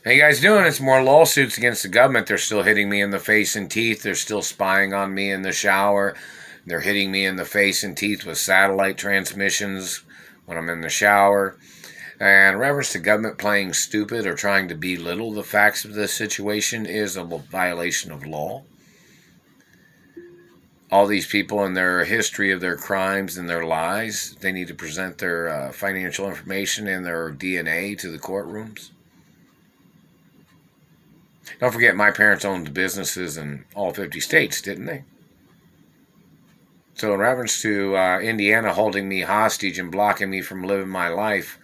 How you guys doing? It's more lawsuits against the government. They're still hitting me in the face and teeth. They're still spying on me in the shower. They're hitting me in the face and teeth with satellite transmissions when I'm in the shower. And in reference to government playing stupid or trying to belittle the facts of this situation is a violation of law. All these people and their history of their crimes and their lies, they need to present their financial information and their DNA to the courtrooms. Don't forget, my parents owned businesses in all 50 states, didn't they? So in reference to Indiana holding me hostage and blocking me from living my life,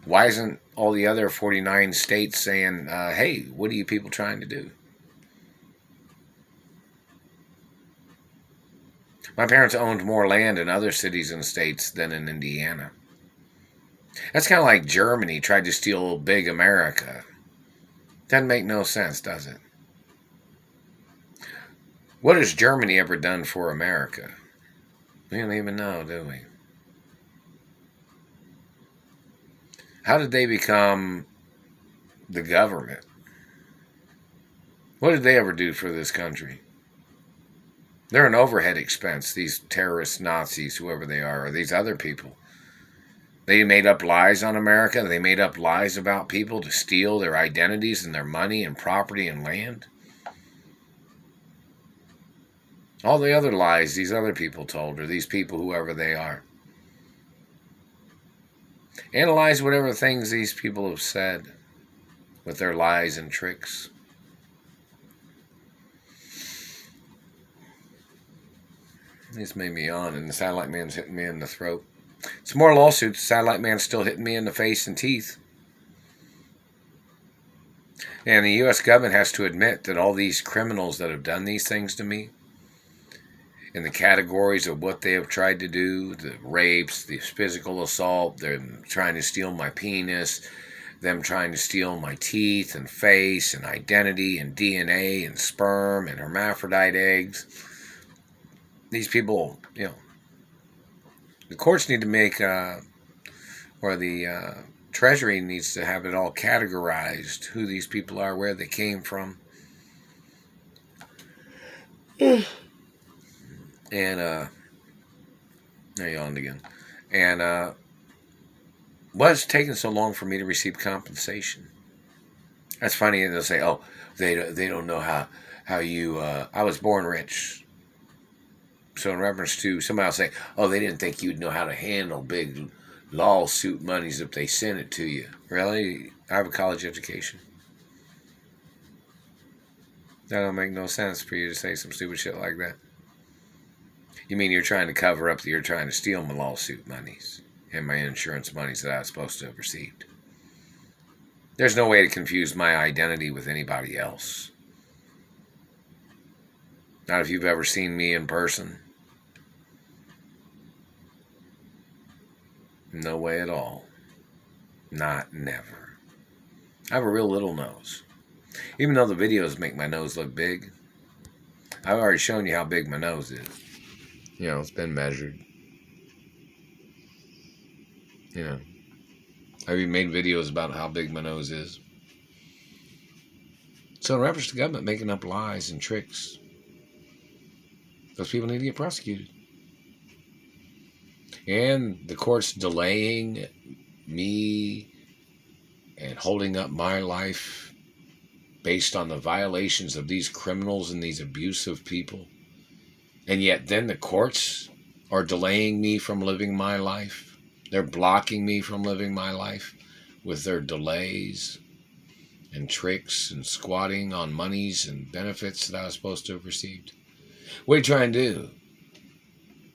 why isn't all the other 49 states saying, hey, what are you people trying to do? My parents owned more land in other cities and states than in Indiana. That's kind of like Germany tried to steal big America. Doesn't make no sense, does it? What has Germany ever done for America? We don't even know, do we? How did they become the government? What did they ever do for this country? They're an overhead expense, these terrorists, Nazis, whoever they are, or these other people. They made up lies on America. They made up lies about people to steal their identities and their money and property and land. All the other lies these other people told, or these people, whoever they are. Analyze whatever things these people have said with their lies and tricks. This made me yawn, and the satellite man's hitting me in the throat. Some more lawsuits. The satellite man's still hitting me in the face and teeth. And the U.S. government has to admit that all these criminals that have done these things to me, in the categories of what they have tried to do, the rapes, the physical assault, they're trying to steal my penis, them trying to steal my teeth and face and identity and DNA and sperm and hermaphrodite eggs. These people, the courts need to make, or the Treasury needs to have it all categorized, who these people are, where they came from. And, I yawned again. And, what's taking so long for me to receive compensation? That's funny. They'll say, oh, they don't know how you, I was born rich. So in reference to somebody will say, oh, they didn't think you'd know how to handle big lawsuit monies if they sent it to you. Really? I have a college education. That don't make no sense for you to say some stupid shit like that. You mean you're trying to cover up that you're trying to steal my lawsuit monies and my insurance monies that I was supposed to have received? There's no way to confuse my identity with anybody else. Not if you've ever seen me in person. No way at all. Not never. I have a real little nose. Even though the videos make my nose look big, I've already shown you how big my nose is. It's been measured. I've even made videos about how big my nose is. So in reference to government making up lies and tricks, those people need to get prosecuted. And the courts delaying me and holding up my life based on the violations of these criminals and these abusive people. And yet then the courts are delaying me from living my life. They're blocking me from living my life with their delays and tricks and squatting on monies and benefits that I was supposed to have received. What are you trying to do?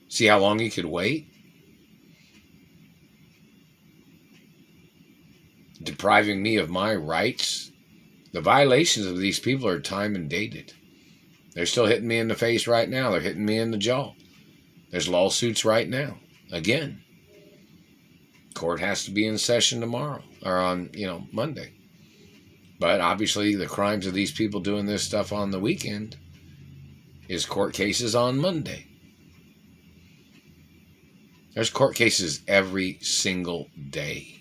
See how long you could wait? Depriving me of my rights? The violations of these people are time and dated. They're still hitting me in the face right now. They're hitting me in the jaw. There's lawsuits right now. Again. Court has to be in session tomorrow. Or on, Monday. But obviously the crimes of these people doing this stuff on the weekend is court cases on Monday. There's court cases every single day.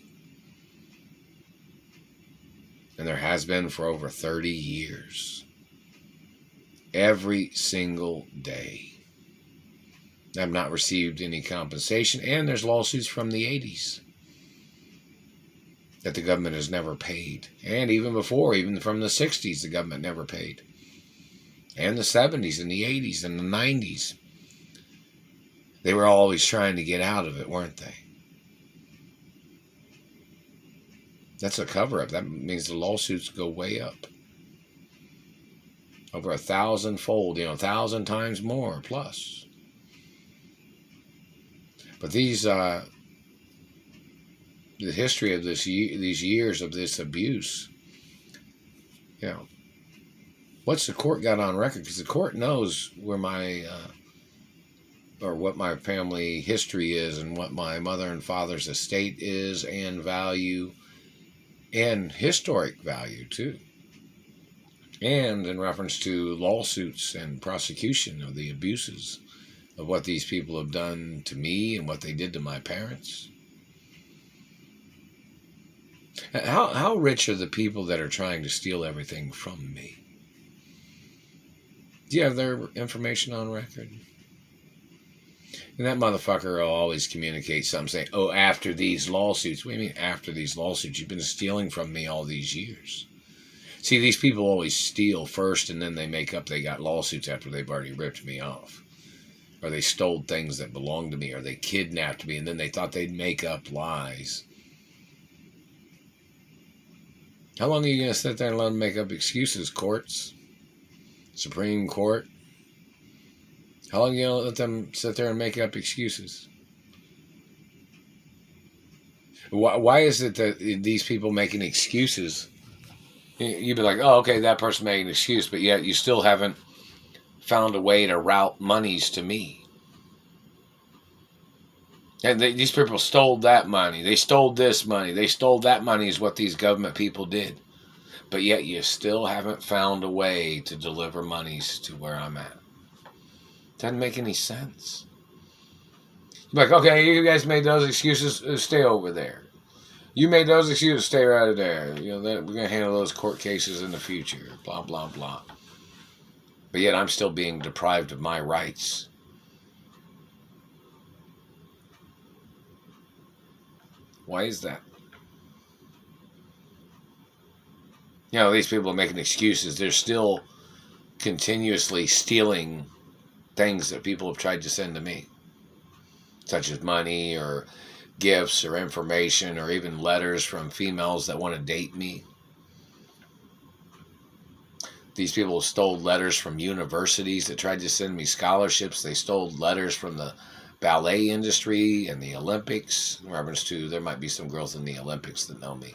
And there has been for over 30 years. Every single day. I've not received any compensation, and there's lawsuits from the 80s that the government has never paid. And even before, even from the 60s, the government never paid. And the 70s and the 80s and the 90s. They were always trying to get out of it, weren't they? That's a cover-up. That means the lawsuits go way up. Over 1,000-fold, 1,000 times more plus. But the history of these years of this abuse, what's the court got on record? Because the court knows where what my family history is and what my mother and father's estate is and value and historic value too. And in reference to lawsuits and prosecution of the abuses of what these people have done to me and what they did to my parents. How rich are the people that are trying to steal everything from me? Do you have their information on record? And that motherfucker will always communicate something saying, oh, after these lawsuits. What do you mean after these lawsuits? You've been stealing from me all these years. See, these people always steal first and then they make up they got lawsuits after they've already ripped me off. Or they stole things that belonged to me, or they kidnapped me, and then they thought they'd make up lies. How long are you going to sit there and let them make up excuses, courts? Supreme Court? How long are you going to let them sit there and make up excuses? Why is it that these people making excuses? You'd be like, oh, okay, that person made an excuse, but yet you still haven't found a way to route monies to me. And these people stole that money. They stole this money. They stole that money is what these government people did. But yet you still haven't found a way to deliver monies to where I'm at. Doesn't make any sense. You're like, okay, you guys made those excuses, stay over there. You made those excuses, stay right there. We're going to handle those court cases in the future. Blah, blah, blah. But yet I'm still being deprived of my rights. Why is that? These people are making excuses. They're still continuously stealing things that people have tried to send to me. Such as money or gifts or information or even letters from females that want to date me. These people stole letters from universities that tried to send me scholarships. They stole letters from the ballet industry and the Olympics. In reference to, there might be some girls in the Olympics that know me.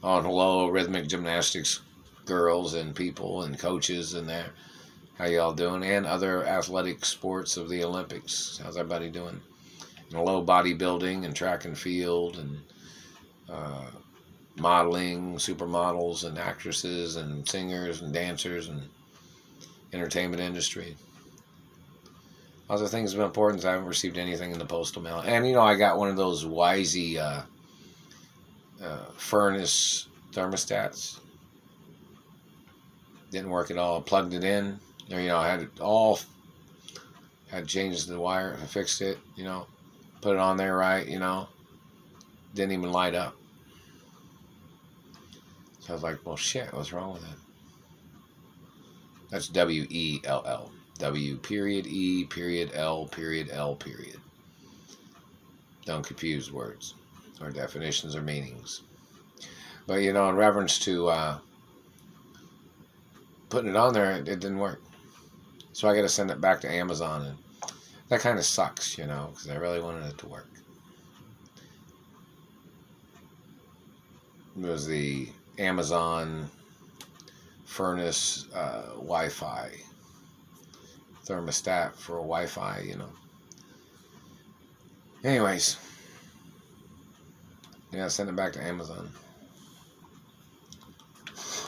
Oh, and hello, rhythmic gymnastics girls and people and coaches in there. How y'all doing? And other athletic sports of the Olympics. How's everybody doing? And hello, bodybuilding and track and field and modeling, supermodels and actresses and singers and dancers and entertainment industry. Other things have been important. I haven't received anything in the postal mail. And, I got one of those Wisey furnace thermostats. Didn't work at all. I plugged it in. I had it all. Had changed the wire. I fixed it, Put it on there right, Didn't even light up. So I was like, well, shit, what's wrong with it? That's W-E-L-L. W.E.L.L. Don't confuse words or definitions or meanings. But, in reference to putting it on there, it didn't work. So I got to send it back to Amazon. And that kind of sucks, because I really wanted it to work. It was the Amazon furnace Wi-Fi thermostat for Wi-Fi, Anyways, send it back to Amazon.